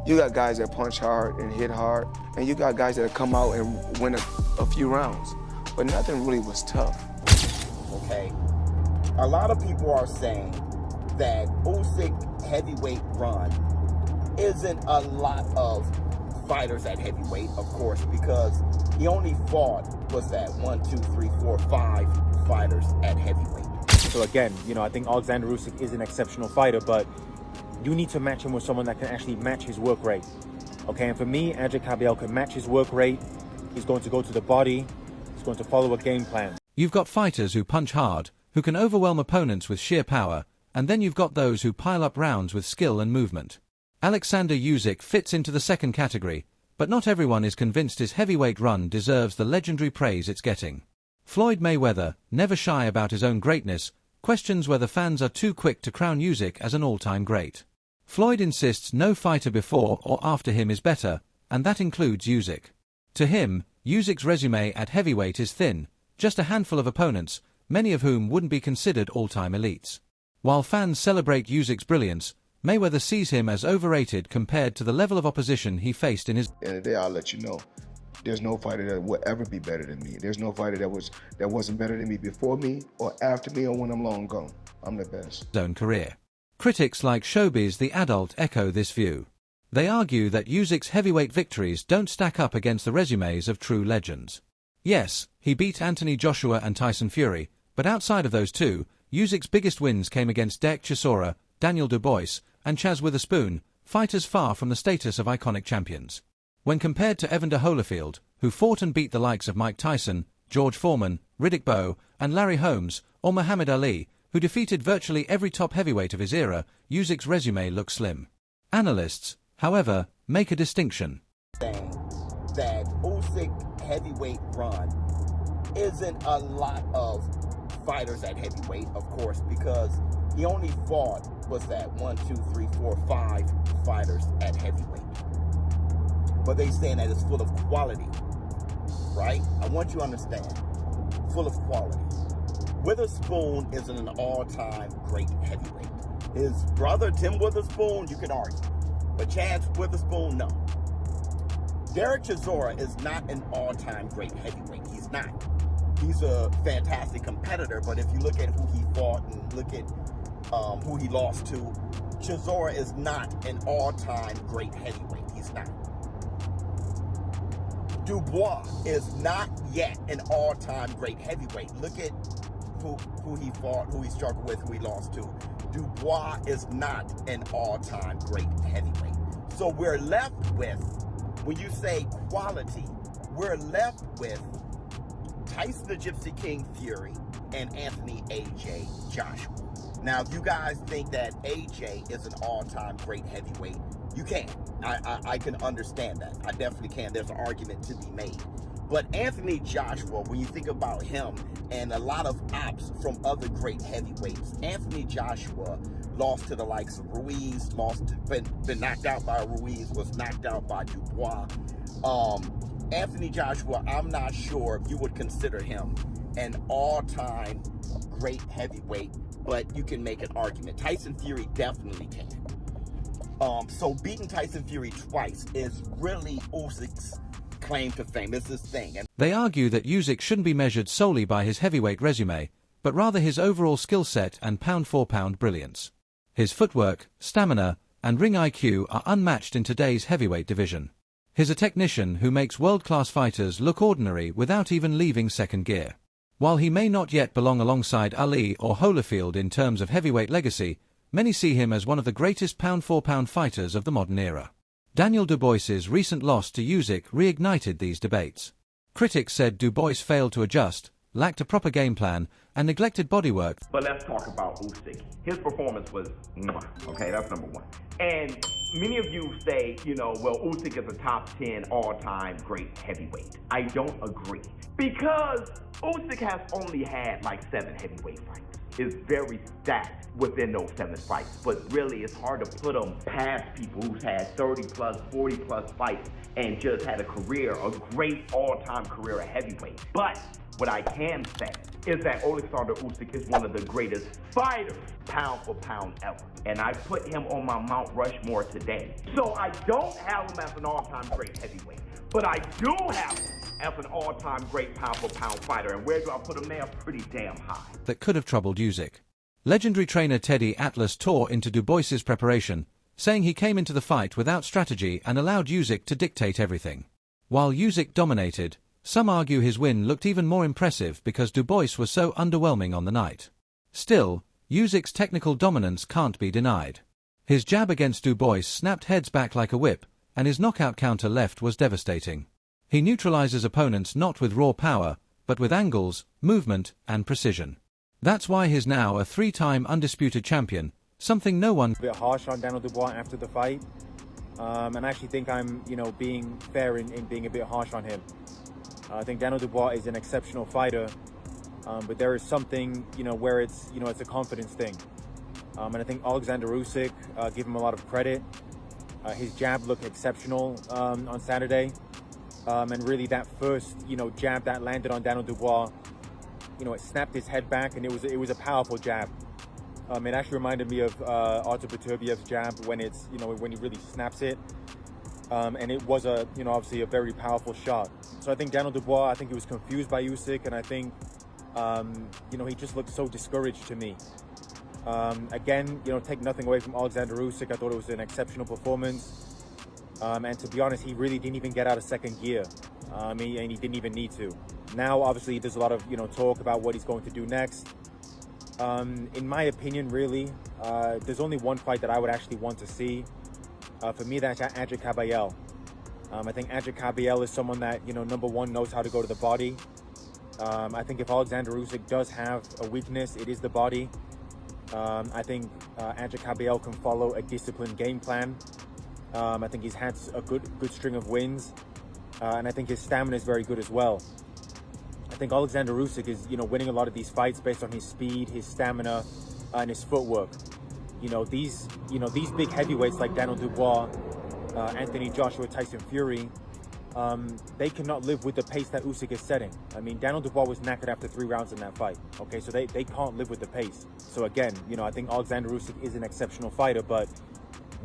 You got guys that punch hard and hit hard, and you got guys that come out and win a few rounds. But nothing really was tough. Okay, a lot of people are saying that Usyk heavyweight run isn't a lot of fighters at heavyweight, of course, because he only fought, what's that, 1, 2, 3, 4, 5 fighters at heavyweight. So again, I think Oleksandr Usyk is an exceptional fighter, but you need to match him with someone that can actually match his work rate. Okay, and for me, Andrzej Kabiel can match his work rate. He's going to go to the body. He's going to follow a game plan. You've got fighters who punch hard, who can overwhelm opponents with sheer power, and then you've got those who pile up rounds with skill and movement. Oleksandr Usyk fits into the second category, but not everyone is convinced his heavyweight run deserves the legendary praise it's getting. Floyd Mayweather, never shy about his own greatness, questions whether fans are too quick to crown Usyk as an all-time great. Floyd insists no fighter before or after him is better, and that includes Usyk. To him, Usyk's resume at heavyweight is thin, just a handful of opponents, many of whom wouldn't be considered all-time elites. While fans celebrate Usyk's brilliance, Mayweather sees him as overrated compared to the level of opposition he faced in his... At the end of the day, I'll let you know, there's no fighter that will ever be better than me. There's no fighter that wasn't better than me before me or after me or when I'm long gone. I'm the best. ...own career. Critics like Showbiz the Adult echo this view. They argue that Usyk's heavyweight victories don't stack up against the resumes of true legends. Yes, he beat Anthony Joshua and Tyson Fury, but outside of those two, Usyk's biggest wins came against Derek Chisora, Daniel Dubois, and Chaz Witherspoon, fighters far from the status of iconic champions. When compared to Evander Holyfield, who fought and beat the likes of Mike Tyson, George Foreman, Riddick Bowe, and Larry Holmes, or Muhammad Ali, who defeated virtually every top heavyweight of his era, Usyk's resume looks slim. Analysts, however, make a distinction. Saying that Usyk heavyweight run isn't a lot of fighters at heavyweight, of course, because he only fought, what's that, 1, 2, 3, 4, 5 fighters at heavyweight. But they saying that it's full of quality, right? I want you to understand, full of quality. Witherspoon isn't an all-time great heavyweight. His brother, Tim Witherspoon, you can argue. But Chaz Witherspoon, no. Derek Chisora is not an all-time great heavyweight. He's not. He's a fantastic competitor, but if you look at who he fought and look at who he lost to, Chisora is not an all-time great heavyweight. He's not. Dubois is not yet an all-time great heavyweight. Look at who he fought, who he struggled with, who he lost to. Dubois is not an all-time great heavyweight. So we're left with, when you say quality, we're left with Tyson the Gypsy King Fury and Anthony A.J. Joshua. Now, if you guys think that A.J. is an all-time great heavyweight, you can. I can understand that. I definitely can. There's an argument to be made. But Anthony Joshua, when you think about him and a lot of ops from other great heavyweights, Anthony Joshua lost to the likes of Ruiz, been knocked out by Ruiz, was knocked out by Dubois. Anthony Joshua, I'm not sure if you would consider him an all-time great heavyweight, but you can make an argument. Tyson Fury definitely can. So beating Tyson Fury twice is really Usyk's claim to fame. It's his thing. And they argue that Usyk shouldn't be measured solely by his heavyweight resume, but rather his overall skill set and pound-for-pound brilliance. His footwork, stamina, and ring IQ are unmatched in today's heavyweight division. He's a technician who makes world-class fighters look ordinary without even leaving second gear. While he may not yet belong alongside Ali or Holyfield in terms of heavyweight legacy, many see him as one of the greatest pound-for-pound fighters of the modern era. Daniel Dubois's recent loss to Usyk reignited these debates. Critics said Dubois failed to adjust, lacked a proper game plan, and neglected bodywork. But let's talk about Usyk. His performance was mwah. Okay, that's number one. And many of you say, well, Usyk is a top 10 all-time great heavyweight. I don't agree. Because Usyk has only had like 7 heavyweight fights. is very stacked within those 7 fights. But really, it's hard to put him past people who's had 30 plus, 40 plus fights and just had a career, a great all-time career at heavyweight. But what I can say is that Oleksandr Usyk is one of the greatest fighters, pound for pound, ever. And I put him on my Mount Rushmore today. So I don't have him as an all-time great heavyweight, but I do have him as an all-time great pound for pound fighter. And where do I put him there? Pretty damn high. That could have troubled Usyk. Legendary trainer Teddy Atlas tore into Du Bois's preparation, saying he came into the fight without strategy and allowed Usyk to dictate everything. While Usyk dominated, some argue his win looked even more impressive because Du Bois was so underwhelming on the night. Still, Usyk's technical dominance can't be denied. His jab against Du Bois snapped heads back like a whip, and his knockout counter left was devastating. He neutralizes opponents not with raw power, but with angles, movement, and precision. That's why he's now a 3-time undisputed champion, something no one... A bit harsh on Daniel Dubois after the fight, and I actually think I'm, being fair in being a bit harsh on him. I think Daniel Dubois is an exceptional fighter, but there is something, where it's a confidence thing. And I think Oleksandr Usyk, give him a lot of credit. His jab looked exceptional on Saturday. And really that first, jab that landed on Daniel Dubois, it snapped his head back, and it was a powerful jab. It actually reminded me of Artur Beterbiev's jab when it's, when he really snaps it. And it was obviously a very powerful shot. So I think Daniel Dubois, I think he was confused by Usyk, and I think, he just looked so discouraged to me. Again, take nothing away from Oleksandr Usyk. I thought it was an exceptional performance. And to be honest, he really didn't even get out of second gear. And he didn't even need to. Now, obviously, there's a lot of, talk about what he's going to do next. In my opinion, really, there's only one fight that I would actually want to see. For me, that's Adrian Caballel. I think Adrian Caballel is someone that, number one, knows how to go to the body. I think if Oleksandr Usyk does have a weakness, it is the body. I think Adrian Caballel can follow a disciplined game plan. I think he's had a good string of wins, and I think his stamina is very good as well. I think Oleksandr Usyk is, winning a lot of these fights based on his speed, his stamina, and his footwork. These big heavyweights like Daniel Dubois, Anthony Joshua, Tyson Fury, they cannot live with the pace that Usyk is setting. Daniel Dubois was knackered after 3 rounds in that fight. Okay, so they can't live with the pace. So again, I think Oleksandr Usyk is an exceptional fighter, but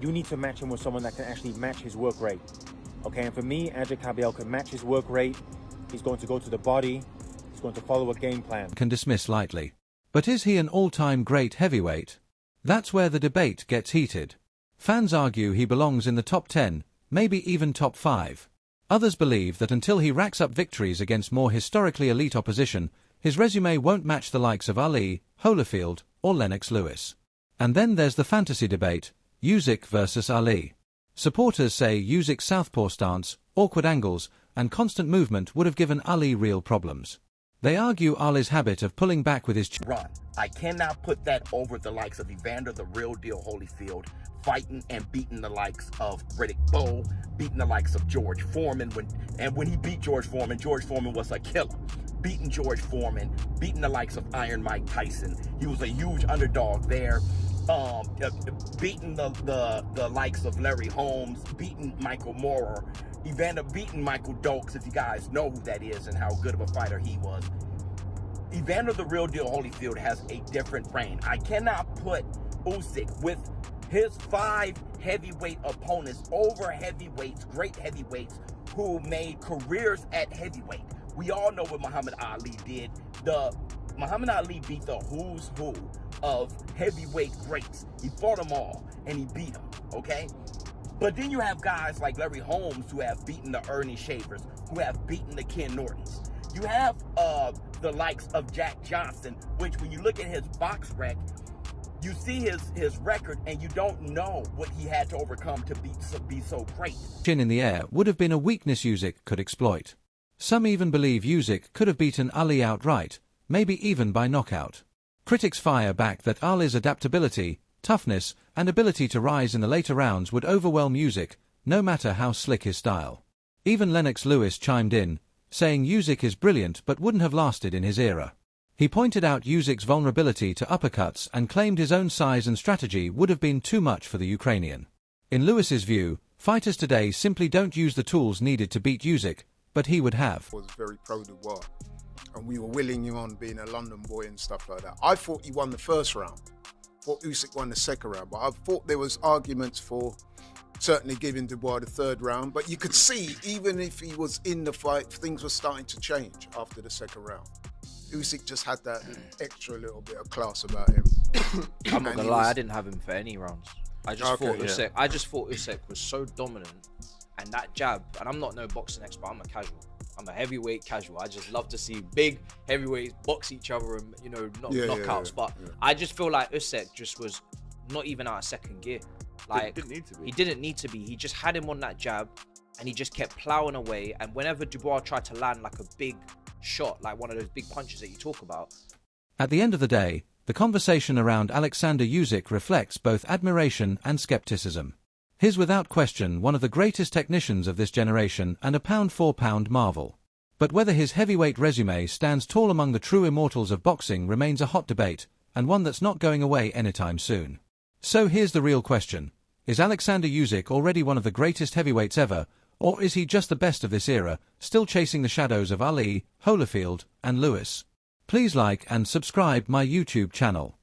you need to match him with someone that can actually match his work rate. Okay, and for me, Adrian Caballel can match his work rate. He's going to go to the body. He's going to follow a game plan. Can dismiss lightly. But is he an all-time great heavyweight? That's where the debate gets heated. Fans argue he belongs in the top 10, maybe even top 5. Others believe that until he racks up victories against more historically elite opposition, his resume won't match the likes of Ali, Holyfield, or Lennox Lewis. And then there's the fantasy debate, Usyk versus Ali. Supporters say Usyk's southpaw stance, awkward angles, and constant movement would have given Ali real problems. They argue Ali's habit of pulling back with his run. I cannot put that over the likes of Evander the Real Deal Holyfield fighting and beating the likes of Riddick Bowe, beating the likes of George Foreman. When he beat George Foreman was a killer. Beating George Foreman, beating the likes of Iron Mike Tyson. He was a huge underdog there. Beating the likes of Larry Holmes, beating Michael Moorer, Evander beating Michael Dokes, if you guys know who that is and how good of a fighter he was. Evander the Real Deal Holyfield has a different reign. I cannot put Usyk with his 5 heavyweight opponents over heavyweights, great heavyweights, who made careers at heavyweight. We all know what Muhammad Ali did. Muhammad Ali beat the who's who of heavyweight greats. He fought them all, and he beat them, okay? But then you have guys like Larry Holmes who have beaten the Ernie Shavers, who have beaten the Ken Nortons. You have the likes of Jack Johnson, which when you look at his box rec, you see his record and you don't know what he had to overcome to be so great. Chin in the air would have been a weakness Usyk could exploit. Some even believe Usyk could have beaten Ali outright, maybe even by knockout. Critics fire back that Ali's adaptability, toughness, and ability to rise in the later rounds would overwhelm Usyk, no matter how slick his style. Even Lennox Lewis chimed in, saying Usyk is brilliant but wouldn't have lasted in his era. He pointed out Usyk's vulnerability to uppercuts and claimed his own size and strategy would have been too much for the Ukrainian. In Lewis's view, fighters today simply don't use the tools needed to beat Usyk, but he would have. Was very pro-Dubois, and we were willing him on being a London boy and stuff like that. I thought he won the first round. Thought Usyk won the second round, but I thought there was arguments for certainly giving Dubois the third round. But you could see, even if he was in the fight, things were starting to change after the second round. Usyk just had that extra little bit of class about him. I'm not gonna lie, I didn't have him for any rounds. I just thought Usyk was so dominant, and that jab. And I'm not no boxing expert. I'm a casual. I'm a heavyweight casual. I just love to see big heavyweights box each other and knockouts. But I just feel like Usyk just was not even out of second gear. Like didn't need to be. He didn't need to be. He just had him on that jab, and he just kept plowing away. And whenever Dubois tried to land like a big shot, like one of those big punches that you talk about. At the end of the day, the conversation around Oleksandr Usyk reflects both admiration and skepticism. He's without question one of the greatest technicians of this generation and a pound-for-pound marvel. But whether his heavyweight resume stands tall among the true immortals of boxing remains a hot debate, and one that's not going away anytime soon. So here's the real question. Is Oleksandr Usyk already one of the greatest heavyweights ever, or is he just the best of this era, still chasing the shadows of Ali, Holyfield, and Lewis? Please like and subscribe my YouTube channel.